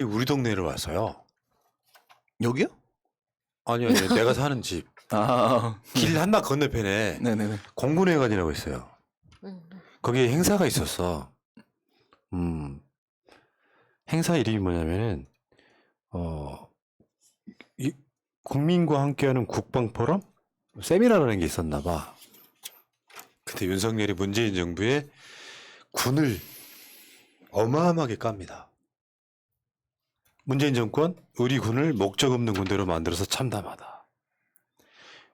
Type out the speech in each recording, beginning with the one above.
우리 동네를 왔어요. 여기요? 아니요, 내가 사는 집. 길 한나 건너편에 네네네. 공군회관이라고 있어요. 거기에 행사가 있었어. 행사 이름이 뭐냐면은, 국민과 함께하는 국방포럼? 세미나라는 게 있었나 봐. 그때 윤석열이 문재인 정부의 군을 어마어마하게 깝니다. 문재인 정권, 우리 군을 목적 없는 군대로 만들어서 참담하다.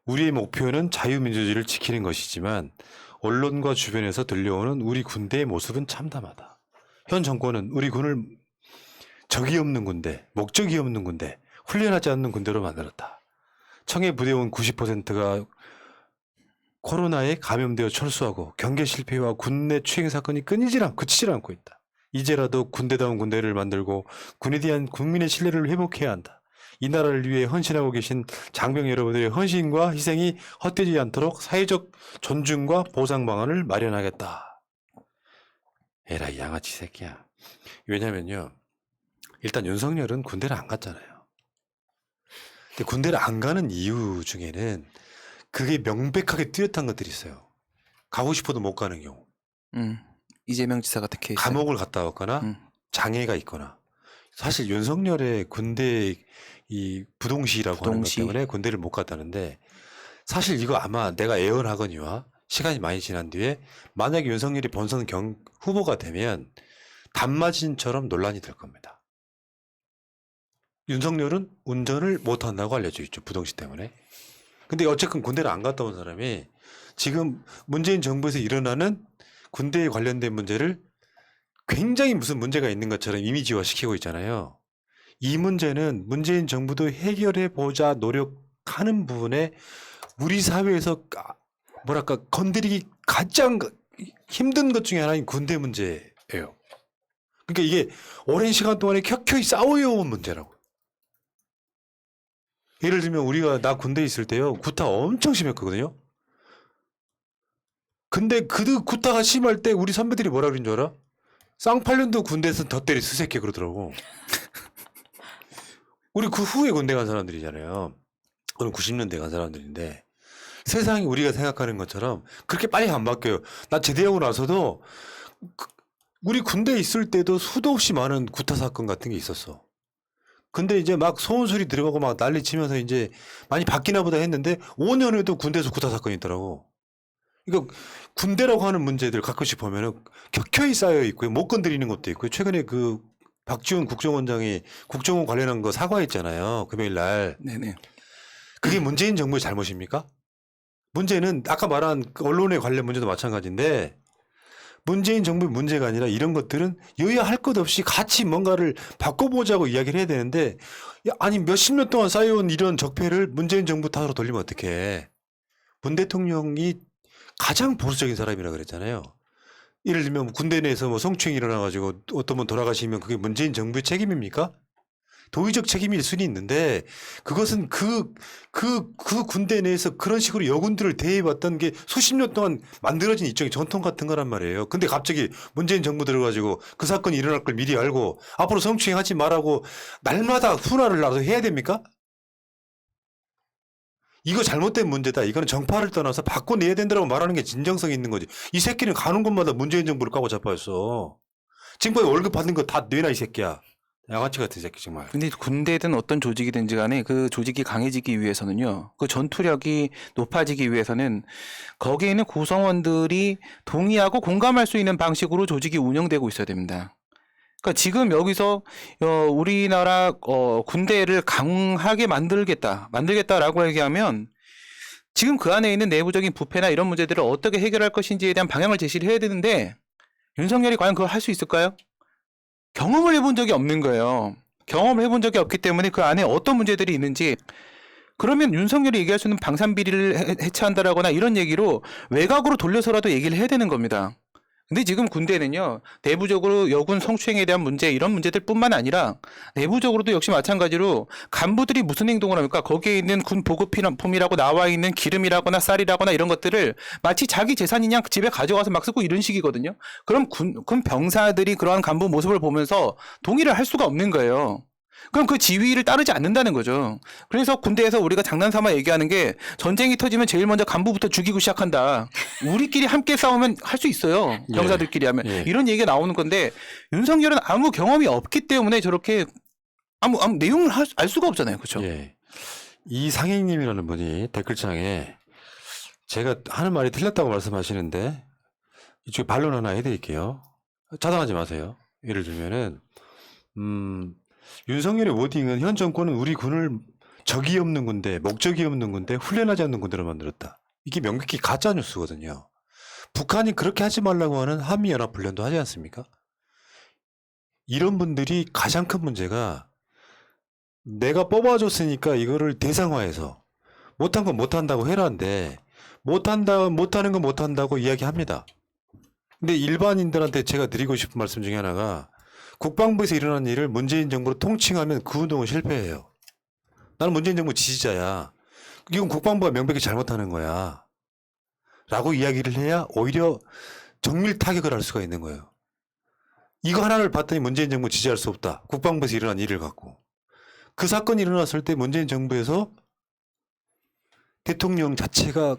우리의 목표는 자유민주주의를 지키는 것이지만 언론과 주변에서 들려오는 우리 군대의 모습은 참담하다. 현 정권은 우리 군을 적이 없는 군대, 목적이 없는 군대, 훈련하지 않는 군대로 만들었다. 청해 부대원 90%가 코로나에 감염되어 철수하고 경계 실패와 군내 추행 사건이 그치질 않고 있다. 이제라도 군대다운 군대를 만들고 군에 대한 국민의 신뢰를 회복해야 한다. 이 나라를 위해 헌신하고 계신 장병 여러분들의 헌신과 희생이 헛되지 않도록 사회적 존중과 보상 방안을 마련하겠다. 에라 이 양아치 새끼야. 왜냐면요. 일단 윤석열은 군대를 안 갔잖아요. 근데 군대를 안 가는 이유 중에는 그게 명백하게 뚜렷한 것들이 있어요. 가고 싶어도 못 가는 경우. 이재명 지사 같은 케이스. 감옥을 갔다 왔거나 장애가 있거나. 사실 윤석열의 군대 이 부동시라고 하는 것 때문에 군대를 못 갔다는데 사실 이거 아마 내가 예언하거니와 시간이 많이 지난 뒤에 만약에 윤석열이 본선 후보가 되면 단마진처럼 논란이 될 겁니다. 윤석열은 운전을 못한다고 알려져 있죠. 부동시 때문에. 근데 어쨌든 군대를 안 갔다 온 사람이 지금 문재인 정부에서 일어나는 군대에 관련된 문제를 굉장히 무슨 문제가 있는 것처럼 이미지화 시키고 있잖아요. 이 문제는 문재인 정부도 해결해 보자 노력하는 부분에 우리 사회에서 뭐랄까 건드리기 가장 힘든 것 중에 하나인 군대 문제예요. 그러니까 이게 오랜 시간 동안에 켜켜이 싸워온 문제라고. 예를 들면 나 군대에 있을 때요. 구타 엄청 심했거든요. 근데 그 구타가 심할 때 우리 선배들이 뭐라 그러는 줄 알아? 쌍팔년도 군대에서 더 때리 수색해 그러더라고. 우리 그 후에 군대 간 사람들이잖아요. 그럼 90년대 간 사람들인데 세상이 우리가 생각하는 것처럼 그렇게 빨리 안 바뀌어요. 나 제대하고 나서도 우리 군대에 있을 때도 수도 없이 많은 구타 사건 같은 게 있었어. 근데 이제 막 소원 소리 들어가고 막 난리 치면서 이제 많이 바뀌나 보다 했는데 5년 후에도 군대에서 구타 사건이 있더라고. 그러니까 군대라고 하는 문제들 가끔씩 보면은 켜켜이 쌓여 있고요. 못 건드리는 것도 있고요. 최근에 그 박지원 국정원장이 국정원 관련한 거 사과했잖아요. 금요일 날. 네네. 그게 문재인 정부의 잘못입니까? 문제는 아까 말한 언론에 관련 문제도 마찬가지인데 문재인 정부의 문제가 아니라 이런 것들은 여야 할 것 없이 같이 뭔가를 바꿔보자고 이야기를 해야 되는데 아니 몇십 년 동안 쌓여온 이런 적폐를 문재인 정부 탓으로 돌리면 어떡해. 문 대통령이 가장 보수적인 사람이라 그랬잖아요. 예를 들면 군대 내에서 뭐 성추행이 일어나가지고 어떤 분 돌아가시면 그게 문재인 정부의 책임입니까? 도의적 책임일 수는 있는데 그것은 그 군대 내에서 그런 식으로 여군들을 대해왔던 게 수십 년 동안 만들어진 일종의 전통 같은 거란 말이에요. 근데 갑자기 문재인 정부 들어가지고 그 사건이 일어날 걸 미리 알고 앞으로 성추행하지 말라고 날마다 훈화를 나서 해야 됩니까? 이거 잘못된 문제다. 이거는 정파를 떠나서 바꿔내야 된다고 말하는 게 진정성이 있는 거지. 이 새끼는 가는 곳마다 문재인 정부를 까고 자빠졌어. 지금까지 월급 받는 거 다 내놔 이 새끼야. 양아치 같은 새끼 정말. 근데 군대든 어떤 조직이든지 간에 그 조직이 강해지기 위해서는요. 그 전투력이 높아지기 위해서는 거기에 있는 구성원들이 동의하고 공감할 수 있는 방식으로 조직이 운영되고 있어야 됩니다. 그러니까 지금 여기서 우리나라 군대를 강하게 만들겠다라고 얘기하면 지금 그 안에 있는 내부적인 부패나 이런 문제들을 어떻게 해결할 것인지에 대한 방향을 제시를 해야 되는데 윤석열이 과연 그걸 할 수 있을까요? 경험을 해본 적이 없는 거예요. 경험을 해본 적이 없기 때문에 그 안에 어떤 문제들이 있는지 그러면 윤석열이 얘기할 수 있는 방산비리를 해체한다라거나 이런 얘기로 외곽으로 돌려서라도 얘기를 해야 되는 겁니다. 근데 지금 군대는요, 내부적으로 여군 성추행에 대한 문제, 이런 문제들뿐만 아니라 내부적으로도 역시 마찬가지로 간부들이 무슨 행동을 합니까? 거기에 있는 군 보급품이라고 나와 있는 기름이라거나 쌀이라거나 이런 것들을 마치 자기 재산인 양 집에 가져가서 막 쓰고 이런 식이거든요. 그럼 군 병사들이 그러한 간부 모습을 보면서 동의를 할 수가 없는 거예요. 그럼 그 지휘를 따르지 않는다는 거죠. 그래서 군대에서 우리가 장난삼아 얘기하는 게 전쟁이 터지면 제일 먼저 간부부터 죽이고 시작한다. 우리끼리 함께 싸우면 할 수 있어요. 병사들끼리 하면. 예. 이런 얘기가 나오는 건데 윤석열은 아무 경험이 없기 때문에 저렇게 아무 내용을 알 수가 없잖아요. 그렇죠? 예. 이상행님이라는 분이 댓글창에 제가 하는 말이 틀렸다고 말씀하시는데 이쪽에 반론 하나 해드릴게요. 차단하지 마세요. 예를 들면은 윤석열의 워딩은 현 정권은 우리 군을 적이 없는 군대, 목적이 없는 군대, 훈련하지 않는 군대로 만들었다. 이게 명백히 가짜 뉴스거든요. 북한이 그렇게 하지 말라고 하는 한미연합훈련도 하지 않습니까? 이런 분들이 가장 큰 문제가 내가 뽑아줬으니까 이거를 대상화해서 못한 건 못한다고 해라는데 못하는 건 못한다고 이야기합니다. 근데 일반인들한테 제가 드리고 싶은 말씀 중에 하나가 국방부에서 일어난 일을 문재인 정부로 통칭하면 그 운동은 실패해요. 나는 문재인 정부 지지자야. 이건 국방부가 명백히 잘못하는 거야. 라고 이야기를 해야 오히려 정밀 타격을 할 수가 있는 거예요. 이거 하나를 봤더니 문재인 정부 지지할 수 없다. 국방부에서 일어난 일을 갖고. 그 사건이 일어났을 때 문재인 정부에서 대통령 자체가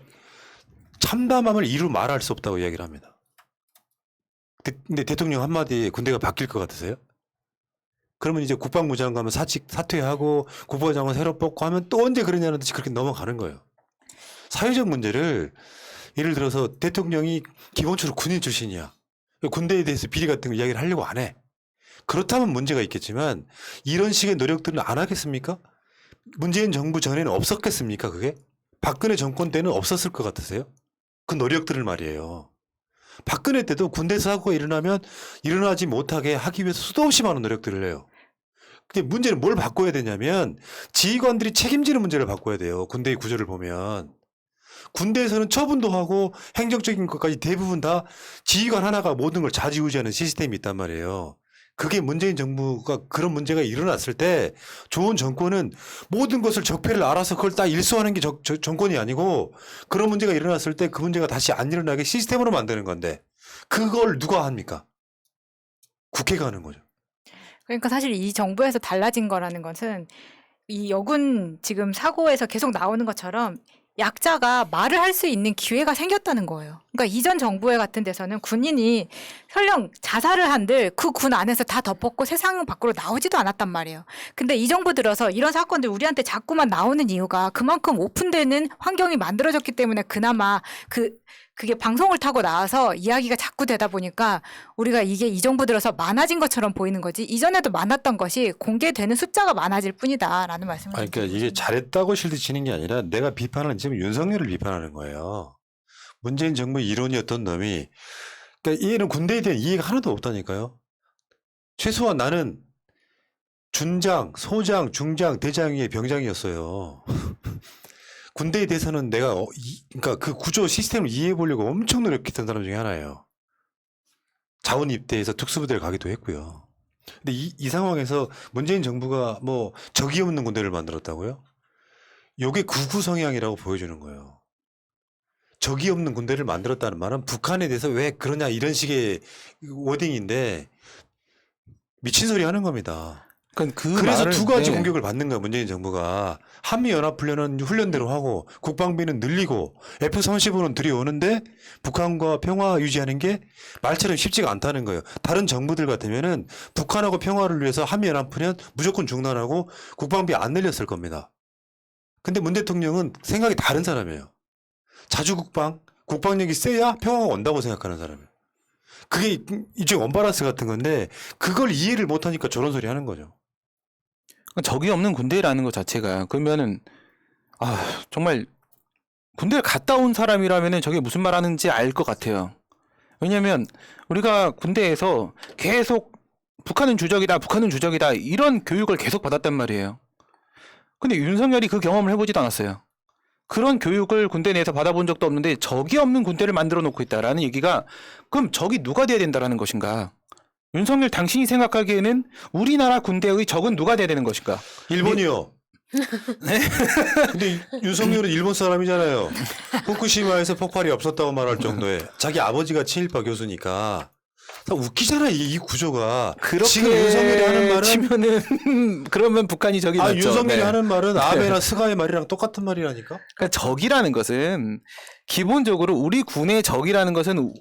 참담함을 이루 말할 수 없다고 이야기를 합니다. 근데 대통령 한마디에 군대가 바뀔 것 같으세요? 그러면 이제 국방부 장관은 사퇴하고 국방부 장관 새로 뽑고 하면 또 언제 그러냐는 듯이 그렇게 넘어가는 거예요. 사회적 문제를 예를 들어서 대통령이 기본적으로 군인 출신이야. 군대에 대해서 비리 같은 거 이야기를 하려고 안 해. 그렇다면 문제가 있겠지만 이런 식의 노력들은 안 하겠습니까? 문재인 정부 전에는 없었겠습니까? 그게? 박근혜 정권 때는 없었을 것 같으세요? 그 노력들을 말이에요. 박근혜 때도 군대 사고가 일어나면 일어나지 못하게 하기 위해서 수도 없이 많은 노력들을 해요. 근데 문제는 뭘 바꿔야 되냐면 지휘관들이 책임지는 문제를 바꿔야 돼요. 군대의 구조를 보면. 군대에서는 처분도 하고 행정적인 것까지 대부분 다 지휘관 하나가 모든 걸 좌지우지하는 시스템이 있단 말이에요. 그게 문재인 정부가 그런 문제가 일어났을 때 좋은 정권은 모든 것을 적폐를 알아서 그걸 다 일소하는 게 정권이 아니고 그런 문제가 일어났을 때 그 문제가 다시 안 일어나게 시스템으로 만드는 건데 그걸 누가 합니까? 국회가 하는 거죠. 그러니까 사실 이 정부에서 달라진 거라는 것은 이 여군 지금 사고에서 계속 나오는 것처럼 약자가 말을 할 수 있는 기회가 생겼다는 거예요. 그러니까 이전 정부에 같은 데서는 군인이 설령 자살을 한들 그 군 안에서 다 덮었고 세상 밖으로 나오지도 않았단 말이에요. 근데 이 정부 들어서 이런 사건들 우리한테 자꾸만 나오는 이유가 그만큼 오픈되는 환경이 만들어졌기 때문에 그나마 그게 방송을 타고 나와서 이야기가 자꾸 되다 보니까 우리가 이게 이 정부 들어서 많아진 것처럼 보이는 거지 이전에도 많았던 것이 공개되는 숫자가 많아질 뿐이다라는 말씀을 아니, 그러니까 이게 잘했다고 실드치는 게 아니라 내가 비판하는 지금 윤석열을 비판하는 거예요. 문재인 정부의 이론이었던 놈이 그러니까 얘는 군대에 대한 이해가 하나도 없다니까요. 최소한 나는 준장, 소장, 중장, 대장의 병장이었어요. 군대에 대해서는 내가 그러니까 그 구조 시스템을 이해해 보려고 엄청 노력했던 사람 중에 하나예요. 자원 입대해서 특수부대를 가기도 했고요. 근데 이 상황에서 문재인 정부가 뭐 적이 없는 군대를 만들었다고요? 요게 극우 성향이라고 보여주는 거예요. 적이 없는 군대를 만들었다는 말은 북한에 대해서 왜 그러냐 이런 식의 워딩인데 미친 소리 하는 겁니다. 그래서 두 가지 공격을 받는 거야 문재인 정부가. 한미연합훈련은 훈련대로 하고 국방비는 늘리고 F-35는 들여오는데 북한과 평화 유지하는 게 말처럼 쉽지가 않다는 거예요. 다른 정부들 같으면은 북한하고 평화를 위해서 한미연합훈련 무조건 중단하고 국방비 안 늘렸을 겁니다. 근데 문 대통령은 생각이 다른 사람이에요. 자주국방, 국방력이 세야 평화가 온다고 생각하는 사람이에요. 그게 일종의 언밸런스 같은 건데 그걸 이해를 못하니까 저런 소리 하는 거죠. 적이 없는 군대라는 것 자체가 그러면은 정말 군대를 갔다 온 사람이라면은 저게 무슨 말 하는지 알 것 같아요. 왜냐면 우리가 군대에서 계속 북한은 주적이다, 북한은 주적이다 이런 교육을 계속 받았단 말이에요. 근데 윤석열이 그 경험을 해보지도 않았어요. 그런 교육을 군대 내에서 받아본 적도 없는데 적이 없는 군대를 만들어 놓고 있다라는 얘기가 그럼 적이 누가 돼야 된다라는 것인가? 윤석열 당신이 생각하기에는 우리나라 군대의 적은 누가 돼야 되는 것인가? 일본이요. 근데 윤석열은 일본 사람이잖아요. 후쿠시마에서 폭발이 없었다고 말할 정도에 자기 아버지가 친일파 교수니까 다 웃기잖아 이 구조가. 지금 윤석열이 하는 말은 치면은 그러면 북한이 적이 맞죠. 윤석열이 네. 하는 말은 아베나 스가의 말이랑 똑같은 말이라니까. 그러니까 적이라는 것은 기본적으로 우리 군의 적이라는 것은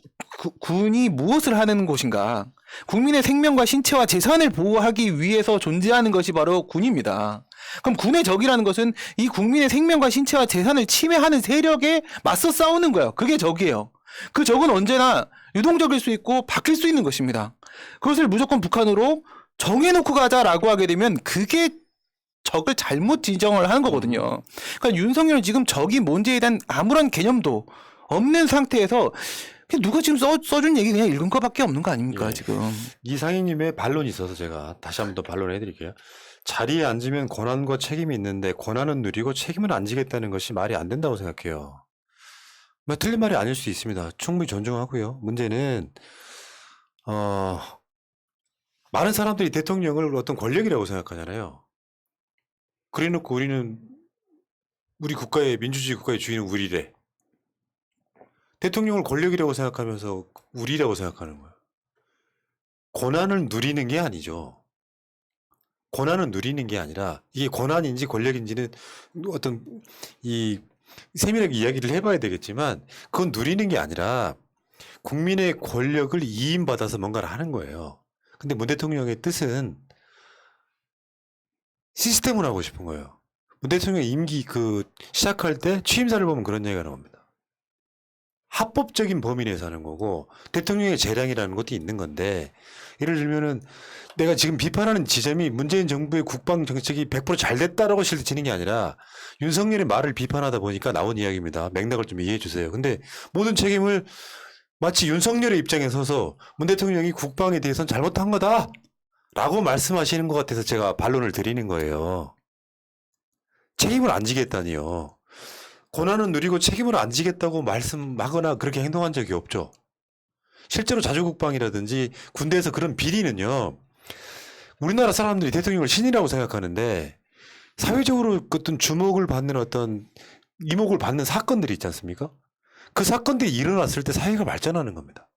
군이 무엇을 하는 곳인가? 국민의 생명과 신체와 재산을 보호하기 위해서 존재하는 것이 바로 군입니다. 그럼 군의 적이라는 것은 이 국민의 생명과 신체와 재산을 침해하는 세력에 맞서 싸우는 거예요. 그게 적이에요. 그 적은 언제나 유동적일 수 있고 바뀔 수 있는 것입니다. 그것을 무조건 북한으로 정해놓고 가자라고 하게 되면 그게 적을 잘못 지정을 하는 거거든요. 그러니까 윤석열은 지금 적이 뭔지에 대한 아무런 개념도 없는 상태에서 그냥 누가 지금 써준 얘기 그냥 읽은 것밖에 없는 거 아닙니까, 예. 지금. 이상희님의 반론이 있어서 제가 다시 한번 더 반론해드릴게요. 자리에 앉으면 권한과 책임이 있는데 권한은 누리고 책임은 안 지겠다는 것이 말이 안 된다고 생각해요. 뭐 틀린 말이 아닐 수 있습니다. 충분히 존중하고요. 문제는 많은 사람들이 대통령을 어떤 권력이라고 생각하잖아요. 그래놓고 우리는 우리 국가의 민주주의 국가의 주인은 우리래. 대통령을 권력이라고 생각하면서 우리라고 생각하는 거예요. 권한을 누리는 게 아니죠. 권한을 누리는 게 아니라 이게 권한인지 권력인지는 어떤 이 세밀하게 이야기를 해봐야 되겠지만 그건 누리는 게 아니라 국민의 권력을 이임받아서 뭔가를 하는 거예요. 근데 문 대통령의 뜻은 시스템을 하고 싶은 거예요. 문 대통령 임기 시작할 때 취임사를 보면 그런 얘기가 나옵니다. 합법적인 범위 내에서 하는 거고 대통령의 재량이라는 것도 있는 건데 예를 들면은 내가 지금 비판하는 지점이 문재인 정부의 국방 정책이 100% 잘 됐다라고 실드치는 게 아니라 윤석열의 말을 비판하다 보니까 나온 이야기입니다. 맥락을 좀 이해해 주세요. 근데 모든 책임을 마치 윤석열의 입장에 서서 문 대통령이 국방에 대해서는 잘못한 거다 라고 말씀하시는 것 같아서 제가 반론을 드리는 거예요. 책임을 안 지겠다니요. 권한은 누리고 책임을 안 지겠다고 말씀하거나 그렇게 행동한 적이 없죠. 실제로 자주국방이라든지 군대에서 그런 비리는요. 우리나라 사람들이 대통령을 신이라고 생각하는데 사회적으로 어떤 주목을 받는 어떤 이목을 받는 사건들이 있지 않습니까? 그 사건들이 일어났을 때 사회가 발전하는 겁니다.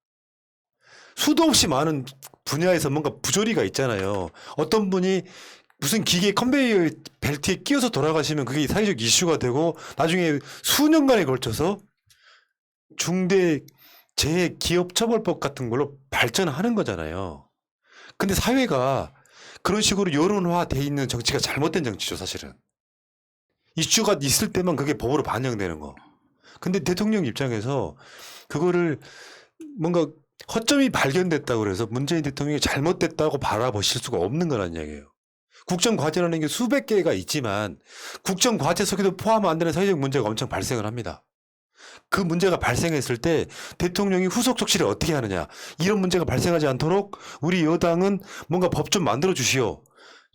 수도 없이 많은 분야에서 뭔가 부조리가 있잖아요. 어떤 분이 무슨 기계 컨베이어 벨트에 끼어서 돌아가시면 그게 사회적 이슈가 되고 나중에 수년간에 걸쳐서 중대 재해 기업 처벌법 같은 걸로 발전하는 거잖아요. 근데 사회가 그런 식으로 여론화돼 있는 정치가 잘못된 정치죠, 사실은. 이슈가 있을 때만 그게 법으로 반영되는 거. 근데 대통령 입장에서 그거를 뭔가 허점이 발견됐다고 그래서 문재인 대통령이 잘못됐다고 바라보실 수가 없는 거란 이야기예요. 국정과제라는 게 수백 개가 있지만 국정과제 속에도 포함 안 되는 사회적 문제가 엄청 발생을 합니다. 그 문제가 발생했을 때 대통령이 후속 조치를 어떻게 하느냐. 이런 문제가 발생하지 않도록 우리 여당은 뭔가 법 좀 만들어 주시오.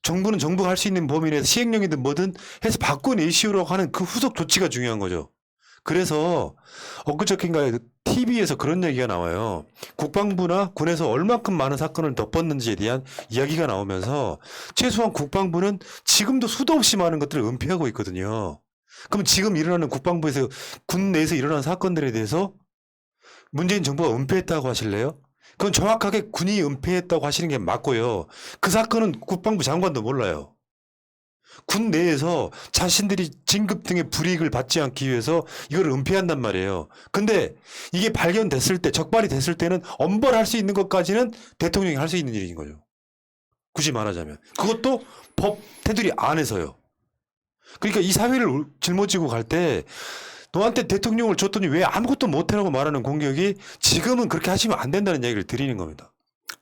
정부는 정부가 할 수 있는 범위 내에서 시행령이든 뭐든 해서 바꿔내시오라고 하는 그 후속 조치가 중요한 거죠. 그래서 엊그저께인가 TV에서 그런 얘기가 나와요. 국방부나 군에서 얼마큼 많은 사건을 덮었는지에 대한 이야기가 나오면서 최소한 국방부는 지금도 수도 없이 많은 것들을 은폐하고 있거든요. 그럼 지금 일어나는 국방부에서 군 내에서 일어난 사건들에 대해서 문재인 정부가 은폐했다고 하실래요? 그건 정확하게 군이 은폐했다고 하시는 게 맞고요. 그 사건은 국방부 장관도 몰라요. 군 내에서 자신들이 진급 등의 불이익을 받지 않기 위해서 이걸 은폐한단 말이에요. 근데 이게 발견됐을 때, 적발이 됐을 때는 엄벌할 수 있는 것까지는 대통령이 할 수 있는 일인 거죠. 굳이 말하자면. 그것도 법 테두리 안에서요. 그러니까 이 사회를 짊어지고 갈 때 너한테 대통령을 줬더니 왜 아무것도 못해라고 말하는 공격이 지금은 그렇게 하시면 안 된다는 얘기를 드리는 겁니다.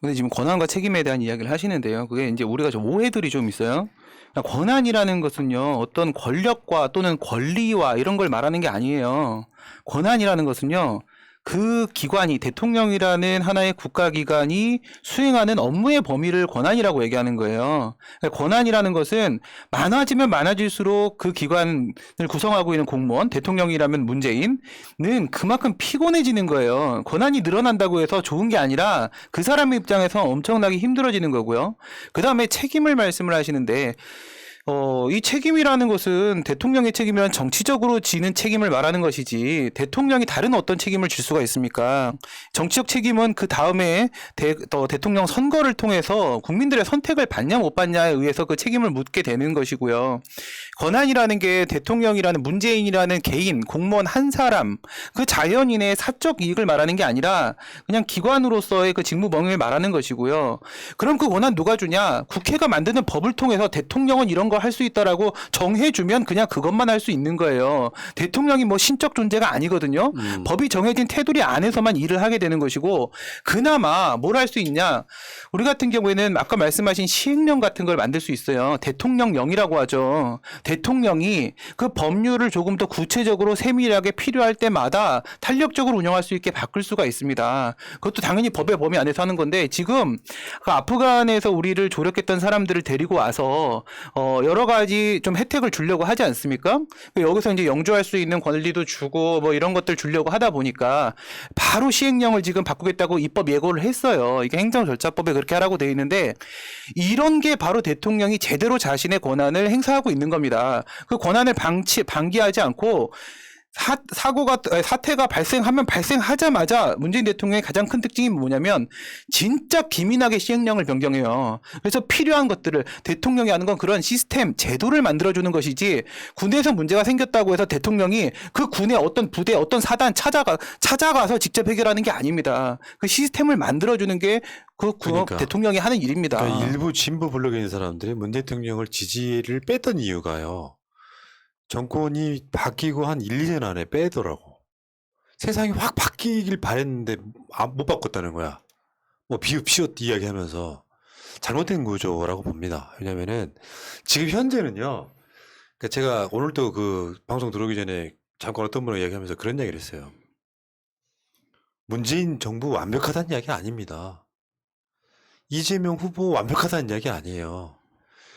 근데 지금 권한과 책임에 대한 이야기를 하시는데요. 그게 이제 우리가 좀 오해들이 좀 있어요. 그러니까 권한이라는 것은요, 어떤 권력과 또는 권리와 이런 걸 말하는 게 아니에요. 권한이라는 것은요, 그 기관이 대통령이라는 하나의 국가기관이 수행하는 업무의 범위를 권한이라고 얘기하는 거예요. 그러니까 권한이라는 것은 많아지면 많아질수록 그 기관을 구성하고 있는 공무원, 대통령이라면 문재인은 그만큼 피곤해지는 거예요. 권한이 늘어난다고 해서 좋은 게 아니라 그 사람의 입장에서 엄청나게 힘들어지는 거고요. 그 다음에 책임을 말씀을 하시는데 이 책임이라는 것은 대통령의 책임이란 정치적으로 지는 책임을 말하는 것이지 대통령이 다른 어떤 책임을 질 수가 있습니까? 정치적 책임은 그 다음에 대통령 선거를 통해서 국민들의 선택을 받냐 못 받냐에 의해서 그 책임을 묻게 되는 것이고요. 권한이라는 게 대통령이라는 문재인이라는 개인, 공무원 한 사람, 그 자연인의 사적 이익을 말하는 게 아니라 그냥 기관으로서의 그 직무 범위를 말하는 것이고요. 그럼 그 권한 누가 주냐? 국회가 만드는 법을 통해서 대통령은 이런 걸 할 수 있다라고 정해주면 그냥 그것만 할 수 있는 거예요. 대통령이 뭐 신적 존재가 아니거든요. 법이 정해진 테두리 안에서만 일을 하게 되는 것이고 그나마 뭘 할 수 있냐? 우리 같은 경우에는 아까 말씀하신 시행령 같은 걸 만들 수 있어요. 대통령령이라고 하죠. 대통령이 그 법률을 조금 더 구체적으로 세밀하게 필요할 때마다 탄력적으로 운영할 수 있게 바꿀 수가 있습니다. 그것도 당연히 법의 범위 안에서 하는 건데 지금 그 아프간에서 우리를 조력했던 사람들을 데리고 와서 여러 가지 좀 혜택을 주려고 하지 않습니까? 여기서 이제 영주할 수 있는 권리도 주고 뭐 이런 것들 주려고 하다 보니까 바로 시행령을 지금 바꾸겠다고 입법 예고를 했어요. 이게 행정절차법에 그렇게 하라고 돼 있는데 이런 게 바로 대통령이 제대로 자신의 권한을 행사하고 있는 겁니다. 그 권한을 방기하지 않고 사태가 발생하면 발생하자마자 문재인 대통령의 가장 큰 특징이 뭐냐면 진짜 기민하게 시행령을 변경해요. 그래서 필요한 것들을 대통령이 하는 건 그런 시스템, 제도를 만들어주는 것이지 군대에서 문제가 생겼다고 해서 대통령이 그 군의 어떤 부대, 어떤 사단 찾아가서 직접 해결하는 게 아닙니다. 그 시스템을 만들어주는 게 그러니까. 대통령이 하는 일입니다. 그러니까 일부 진보 블록에 있는 사람들이 문 대통령을 지지를 뺐던 이유가요. 정권이 바뀌고 한 1, 2년 안에 빼더라고. 세상이 확 바뀌길 바랬는데 못 바꿨다는 거야. 뭐 비웃 이야기하면서 잘못된 구조라고 봅니다. 왜냐면은 지금 현재는요. 그러니까 제가 오늘도 그 방송 들어오기 전에 잠깐 어떤 분과 이야기하면서 그런 이야기를 했어요. 문재인 정부 완벽하다는 이야기 아닙니다. 이재명 후보 완벽하다는 이야기 아니에요.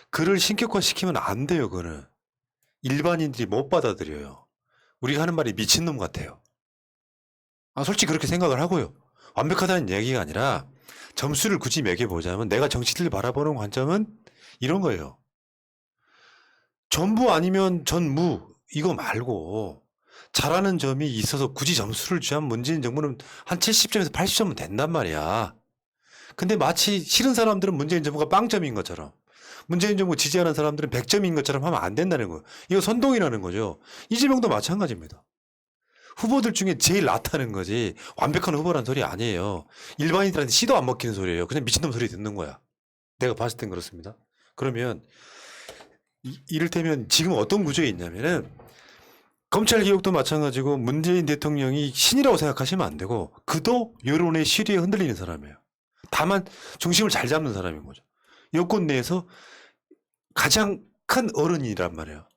그를 신격화시키면 안 돼요. 그거는. 일반인들이 못 받아들여요. 우리가 하는 말이 미친놈 같아요. 솔직히 그렇게 생각을 하고요. 완벽하다는 얘기가 아니라 점수를 굳이 매겨보자면 내가 정치를 바라보는 관점은 이런 거예요. 전부 아니면 전무 이거 말고 잘하는 점이 있어서 굳이 점수를 주자면 문재인 정부는 한 70점에서 80점은 된단 말이야. 근데 마치 싫은 사람들은 문재인 정부가 빵점인 것처럼 문재인 정부 지지하는 사람들은 100점인 것처럼 하면 안 된다는 거예요. 이거 선동이라는 거죠. 이재명도 마찬가지입니다. 후보들 중에 제일 낫다는 거지 완벽한 후보란 소리 아니에요. 일반인들한테 씨도 안 먹히는 소리예요. 그냥 미친놈 소리 듣는 거야. 내가 봤을 땐 그렇습니다. 그러면 이를테면 지금 어떤 구조에 있냐면은 검찰개혁도 마찬가지고 문재인 대통령이 신이라고 생각하시면 안 되고 그도 여론의 시류에 흔들리는 사람이에요. 다만 중심을 잘 잡는 사람인 거죠. 여권 내에서 가장 큰 어른이란 말이에요.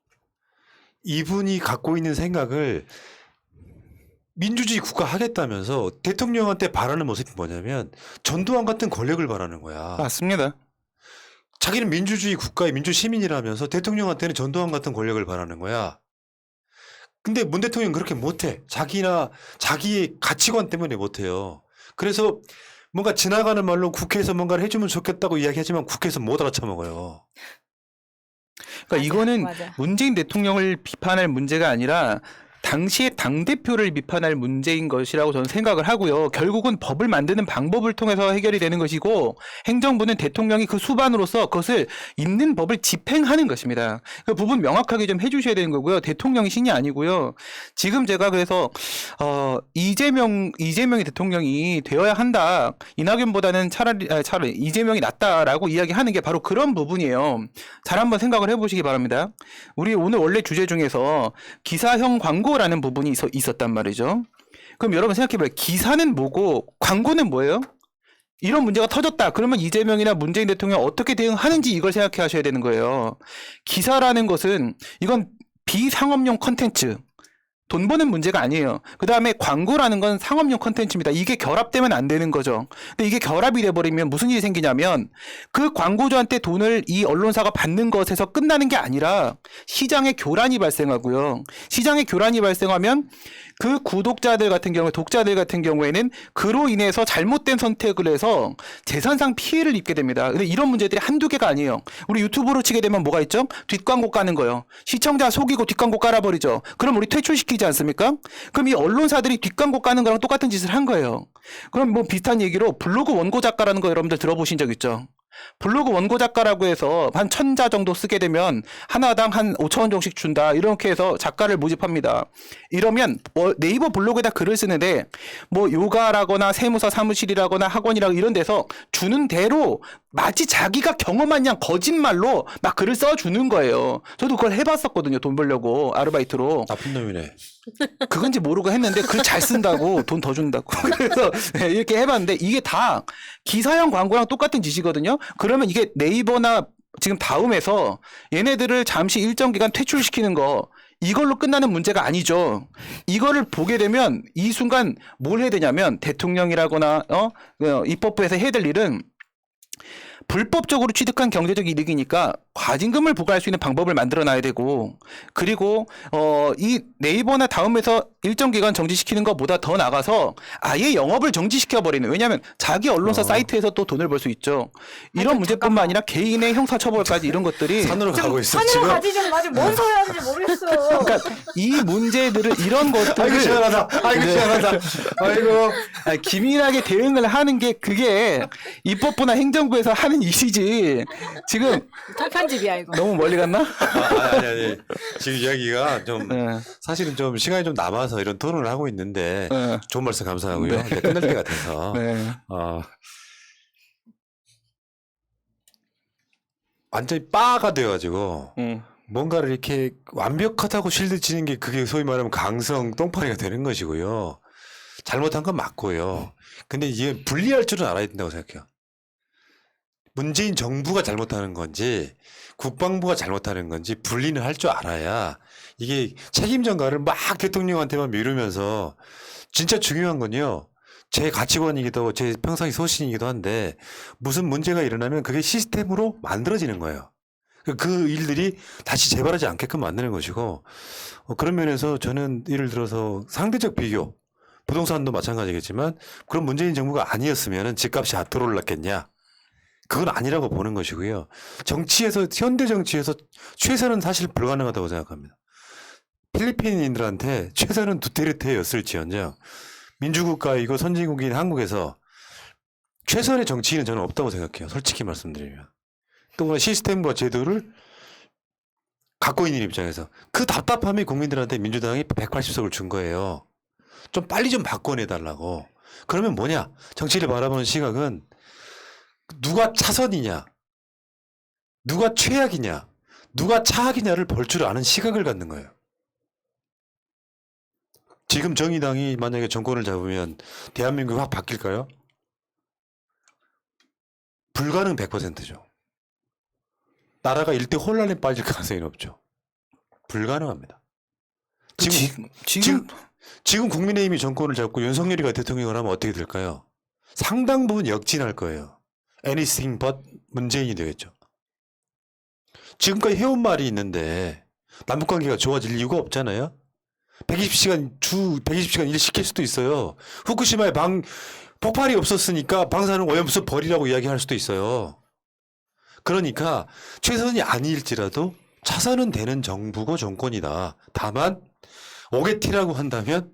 이분이 갖고 있는 생각을 민주주의 국가 하겠다면서 대통령한테 바라는 모습이 뭐냐면 전두환 같은 권력을 바라는 거야. 맞습니다. 자기는 민주주의 국가의 민주시민이라면서 대통령한테는 전두환 같은 권력을 바라는 거야. 근데 문 대통령은 그렇게 못해. 자기의 가치관 때문에 못해요. 그래서 뭔가 지나가는 말로 국회에서 뭔가를 해주면 좋겠다고 이야기하지만 국회에서 못 알아쳐먹어요. 그러니까 이거는 맞아. 문재인 대통령을 비판할 문제가 아니라 당시의 당대표를 비판할 문제인 것이라고 저는 생각을 하고요. 결국은 법을 만드는 방법을 통해서 해결이 되는 것이고 행정부는 대통령이 그 수반으로서 그것을 있는 법을 집행하는 것입니다. 그 부분 명확하게 좀 해주셔야 되는 거고요. 대통령이 신이 아니고요. 지금 제가 그래서 이재명이 대통령이 되어야 한다. 이낙연보다는 차라리 이재명이 낫다라고 이야기하는 게 바로 그런 부분이에요. 잘 한번 생각을 해보시기 바랍니다. 우리 오늘 원래 주제 중에서 기사형 광고라는 부분이 있었단 말이죠. 그럼 여러분 생각해봐요. 기사는 뭐고 광고는 뭐예요? 이런 문제가 터졌다. 그러면 이재명이나 문재인 대통령이 어떻게 대응하는지 이걸 생각해 하셔야 되는 거예요. 기사라는 것은 이건 비상업용 컨텐츠, 돈 버는 문제가 아니에요. 그 다음에 광고라는 건 상업용 컨텐츠입니다. 이게 결합되면 안 되는 거죠. 근데 이게 결합이 돼버리면 무슨 일이 생기냐면 그 광고주한테 돈을 이 언론사가 받는 것에서 끝나는 게 아니라 시장에 교란이 발생하고요. 시장에 교란이 발생하면 그 구독자들 같은 경우에 독자들 같은 경우에는 그로 인해서 잘못된 선택을 해서 재산상 피해를 입게 됩니다. 근데 이런 문제들이 한두 개가 아니에요. 우리 유튜브로 치게 되면 뭐가 있죠? 뒷광고 까는 거요. 시청자 속이고 뒷광고 깔아버리죠. 그럼 우리 퇴출시키지 않습니까? 그럼 이 언론사들이 뒷광고 까는 거랑 똑같은 짓을 한 거예요. 그럼 뭐 비슷한 얘기로 블로그 원고 작가라는 거 여러분들 들어보신 적 있죠? 블로그 원고 작가라고 해서 한 1000자 정도 쓰게 되면 하나당 한 5,000원 정도씩 준다. 이렇게 해서 작가를 모집합니다. 이러면 네이버 블로그에다 글을 쓰는데 뭐 요가라거나 세무사 사무실이라거나 학원이라고 이런 데서 주는 대로 마치 자기가 경험한 양 거짓말로 막 글을 써주는 거예요. 저도 그걸 해봤었거든요. 돈 벌려고 아르바이트로. 나쁜 놈이네. 그건지 모르고 했는데 글 잘 쓴다고 돈 더 준다고 그래서 네, 이렇게 해봤는데 이게 다 기사형 광고랑 똑같은 짓이거든요. 그러면 이게 네이버나 지금 다음에서 얘네들을 잠시 일정 기간 퇴출시키는 거 이걸로 끝나는 문제가 아니죠. 이거를 보게 되면 이 순간 뭘 해야 되냐면 대통령이라거나 입법부에서 해야 될 일은 불법적으로 취득한 경제적 이득이니까 과징금을 부과할 수 있는 방법을 만들어 놔야 되고, 그리고 이 네이버나 다음에서 일정 기간 정지시키는 것보다 더 나가서 아예 영업을 정지시켜 버리는. 왜냐하면 자기 언론사 사이트에서 또 돈을 벌 수 있죠. 이런 아니, 문제뿐만 잠깐만. 아니라 개인의 형사처벌까지 이런 것들이 산으로 가고 있어 산으로 지금. 가지 좀 마지 뭔 소리 하는지 모르겠어. 그러니까 이 문제들을 이런 것들을 아이고 시원하다. 아이고 네. 시원하다. 아이고. 아니, 기민하게 대응을 하는 게 그게 입법부나 행정부에서 하는 일이지. 지금 탈편집이야 이거. 너무 멀리 갔나? 아니. 지금 이야기가 좀 네. 사실은 좀 시간이 좀 남아서 이런 토론을 하고 있는데 네. 좋은 말씀 감사하고요. 네. 이제 끝날 때 같아서 네. 완전히 빠가 돼가지고 음. 뭔가를 이렇게 완벽하다고 실드 치는 게 그게 소위 말하면 강성 똥파리가 되는 것이고요. 잘못한 건 맞고요. 근데 이게 분리할 줄은 알아야 된다고 생각해요. 문재인 정부가 잘못하는 건지 국방부가 잘못하는 건지 분리는 할 줄 알아야 이게 책임 전가를 막 대통령한테만 미루면서 진짜 중요한 건요. 제 가치관이기도 하고 제 평상시 소신이기도 한데 무슨 문제가 일어나면 그게 시스템으로 만들어지는 거예요. 그 일들이 다시 재발하지 않게끔 만드는 것이고 그런 면에서 저는 예를 들어서 상대적 비교 부동산도 마찬가지겠지만 그런 문재인 정부가 아니었으면 집값이 안 올랐겠냐. 그건 아니라고 보는 것이고요. 정치에서 현대 정치에서 최선은 사실 불가능하다고 생각합니다. 필리핀인들한테 최선은 두테르테였을지언정 민주국가이고 선진국인 한국에서 최선의 정치인은 저는 없다고 생각해요. 솔직히 말씀드리면. 또 시스템과 제도를 갖고 있는 입장에서 그 답답함이 국민들한테 민주당이 180석을 준 거예요. 좀 빨리 좀 바꿔내달라고. 그러면 뭐냐? 정치를 바라보는 시각은 누가 차선이냐, 누가 최악이냐, 누가 차악이냐를 볼 줄 아는 시각을 갖는 거예요. 지금 정의당이 만약에 정권을 잡으면 대한민국이 확 바뀔까요? 불가능 100%죠. 나라가 일대 혼란에 빠질 가능성이 높죠. 불가능합니다. 지금 국민의힘이 정권을 잡고 윤석열이가 대통령을 하면 어떻게 될까요? 상당 부분 역진할 거예요. anything but 문재인이 되겠죠. 지금까지 해온 말이 있는데 남북관계가 좋아질 이유가 없잖아요. 120시간 일 시킬 수도 있어요. 후쿠시마에 폭발이 없었으니까 방사능 오염수 버리라고 이야기할 수도 있어요. 그러니까 최선이 아닐지라도 차선은 되는 정부고 정권이다. 다만 오게티라고 한다면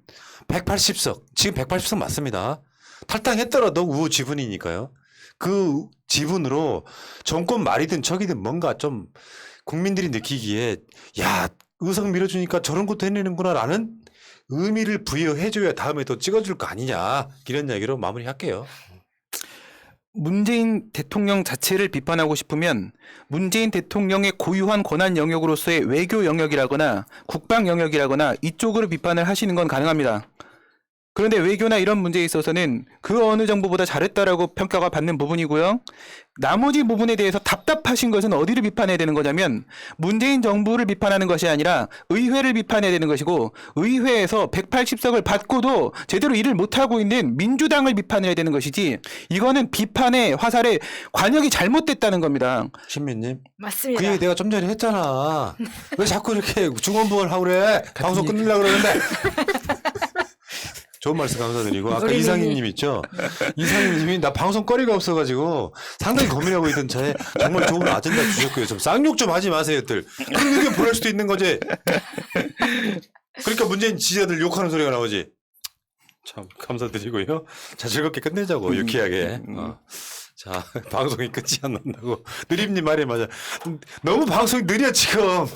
180석, 지금 180석 맞습니다. 탈당했더라도 우호 지분이니까요. 그 지분으로 정권 말이든 척이든 뭔가 좀 국민들이 느끼기에 야 의석 밀어주니까 저런 것도 해내는구나 라는 의미를 부여해줘야 다음에 또 찍어줄 거 아니냐 이런 이야기로 마무리할게요. 문재인 대통령 자체를 비판하고 싶으면 문재인 대통령의 고유한 권한 영역으로서의 외교 영역이라거나 국방 영역이라거나 이쪽으로 비판을 하시는 건 가능합니다. 그런데 외교나 이런 문제에 있어서는 그 어느 정부보다 잘했다라고 평가가 받는 부분이고요. 나머지 부분에 대해서 답답하신 것은 어디를 비판해야 되는 거냐면 문재인 정부를 비판하는 것이 아니라 의회를 비판해야 되는 것이고 의회에서 180석을 받고도 제대로 일을 못하고 있는 민주당을 비판해야 되는 것이지 이거는 비판의 화살에 관역이 잘못됐다는 겁니다. 신민님. 맞습니다. 그 얘기 내가 좀 전에 했잖아. 왜 자꾸 이렇게 중언부언 하고 그래? 방송 끊으려고 그러는데. 좋은 말씀 감사드리고 아까 우리 이상희님 있죠? 이상희님이 나 방송거리가 없어가지고 상당히 고민하고 있던 차에 정말 좋은 아젠다 주셨고요. 좀 쌍욕 좀 하지 마세요들. 그런 의견 보낼 수도 있는 거지. 그러니까 문재인 지지자들 욕하는 소리가 나오지. 참 감사드리고요. 자 즐겁게 끝내자고 유쾌하게. 자 방송이 끝이 안 난다고 느림님 말이 맞아. 너무 방송이 느려 지금.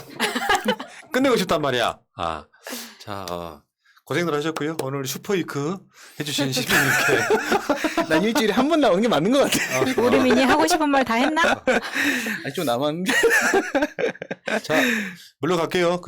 끝내고 싶단 말이야. 자. 고생들 하셨고요. 오늘 슈퍼이크 해주신 신민님께 난 일주일에 한 번 나오는 게 맞는 것 같아. 우리 민이 하고 싶은 말 다 했나? 아니, 좀 남았는데. 자 물러갈게요.